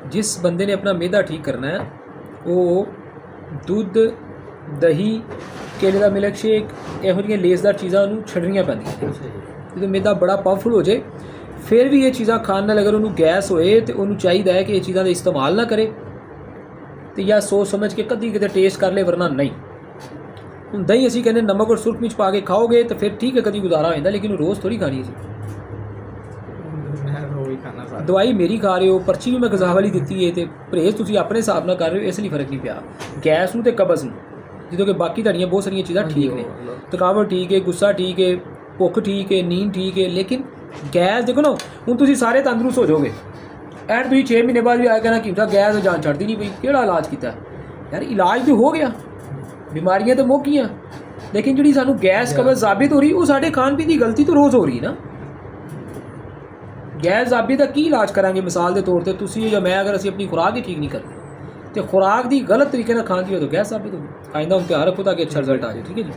जिस बंदे ने अपना मैदा ठीक करना है वो दुध दही केले का मिल्क शेक ਇਹੋ ਜਿਹੀਆਂ ਲੇਸਦਾਰ ਚੀਜ਼ਾਂ ਉਹਨੂੰ ਛੱਡਣੀਆਂ ਪੈਂਦੀਆਂ। ਜਦੋਂ ਮੈਦਾ ਬੜਾ ਪਾਵਰਫੁਲ ਹੋ ਜਾਏ ਫਿਰ ਵੀ ਇਹ ਚੀਜ਼ਾਂ ਖਾਣ ਨਾਲ ਅਗਰ ਉਹਨੂੰ ਗੈਸ ਹੋਏ ਤੇ ਉਹਨੂੰ ਚਾਹੀਦਾ ਹੈ ਕਿ ਇਹ ਚੀਜ਼ਾਂ ਦਾ ਇਸਤੇਮਾਲ ਨਾ ਕਰੇ ਤੇ ਜਾਂ ਸੋਚ ਸਮਝ ਕੇ ਕਦੀ ਕਿਤੇ ਟੇਸਟ ਕਰ ਲੇ ਵਰਨਾ ਨਹੀਂ। ਹੁਣ ਦਹੀਂ ਅਸੀਂ ਕਹਿੰਦੇ ਨਮਕ ਔਰ ਸੁਰਖ ਮਿਰਚ ਪਾ ਕੇ ਖਾਓਗੇ ਤਾਂ ਫਿਰ ਠੀਕ ਹੈ ਕਦੀ ਗੁਜ਼ਾਰਾ ਹੋ ਜਾਂਦਾ, ਲੇਕਿन ਰੋਜ਼ ਥੋੜੀ ਖਾਣੀ ਸੀ। ਦਵਾਈ ਮੇਰੀ ਖਾ ਰਹੇ ਹੋ, ਪਰਚੀ ਵੀ ਮੈਂ ਗਜ਼ਾ ਵਾਲੀ ਦਿੱਤੀ ਹੈ ਤੇ ਪਰਹੇਜ਼ ਤੁਸੀਂ ਆਪਣੇ ਹਿਸਾਬ ਨਾਲ ਕਰ ਰਹੇ ਹੋ, ਇਸ ਲਈ ਫਰਕ ਨਹੀਂ ਪਿਆ ਗੈਸ ਨੂੰ ਤੇ ਕਬਜ਼ ਨੂੰ। ਜਦੋਂ ਕਿ ਬਾਕੀ ਤੁਹਾਡੀਆਂ ਬਹੁਤ ਸਾਰੀਆਂ ਚੀਜ਼ਾਂ ਠੀਕ ਨੇ, ਥਕਾਵਟ ਠੀਕ ਹੈ, ਗੁੱਸਾ ਠੀਕ ਹੈ, ਭੁੱਖ ਠੀਕ ਹੈ, ਨੀਂਦ ਠੀਕ ਹੈ, ਲੇਕਿਨ ਗੈਸ ਦੇਖੋ ਨਾ ਹੁਣ ਤੁਸੀਂ ਸਾਰੇ ਤੰਦਰੁਸਤ ਹੋ ਜਾਓਗੇ ਐਂਡ ਤੁਸੀਂ 6 ਮਹੀਨੇ ਬਾਅਦ ਵੀ ਆਇਆ ਕਹਿਣਾ ਕਿ ਗੈਸ ਜਾਨ ਛੱਡਦੀ ਨਹੀਂ ਪਈ, ਕਿਹੜਾ ਇਲਾਜ ਕੀਤਾ ਯਾਰ? ਇਲਾਜ ਤਾਂ ਹੋ ਗਿਆ, ਬਿਮਾਰੀਆਂ ਤਾਂ ਮੁੱਕ ਗਈਆਂ, ਲੇਕਿਨ ਜਿਹੜੀ ਸਾਨੂੰ ਗੈਸ ਕਬਜ਼ ਜ਼ਾਬਿਤ ਹੋ ਰਹੀ ਉਹ ਸਾਡੇ ਖਾਣ ਪੀਣ ਦੀ ਗਲਤੀ ਤੋਂ ਰੋਜ਼ ਹੋ ਰਹੀ ਨਾ। ਗੈਸ ਜ਼ਾਬਿਤ ਦਾ ਕੀ ਇਲਾਜ ਕਰਾਂਗੇ? ਮਿਸਾਲ ਦੇ ਤੌਰ ਤੇ ਤੁਸੀਂ ਜਾਂ ਮੈਂ ਅਗਰ ਅਸੀਂ ਆਪਣੀ ਖੁਰਾਕ ਹੀ ਠੀਕ ਨਹੀਂ ਕਰਦੇ ਤੇ ਖੁਰਾਕ ਦੀ ਗਲਤ ਤਰੀਕੇ ਨਾਲ ਖਾਣ ਦੀ ਹੋ ਤਾਂ ਗੈਸ ਜ਼ਾਬਿਤ ਹੋਗੀ। ਆਇੰਦਾ ਹੁਣ ਧਿਆਨ ਰੱਖੋ ਤਾਂ ਕਿ ਅੱਛਾ ਰਿਜ਼ਲਟ ਆ ਜਾਏ। ਠੀਕ ਹੈ ਜੀ।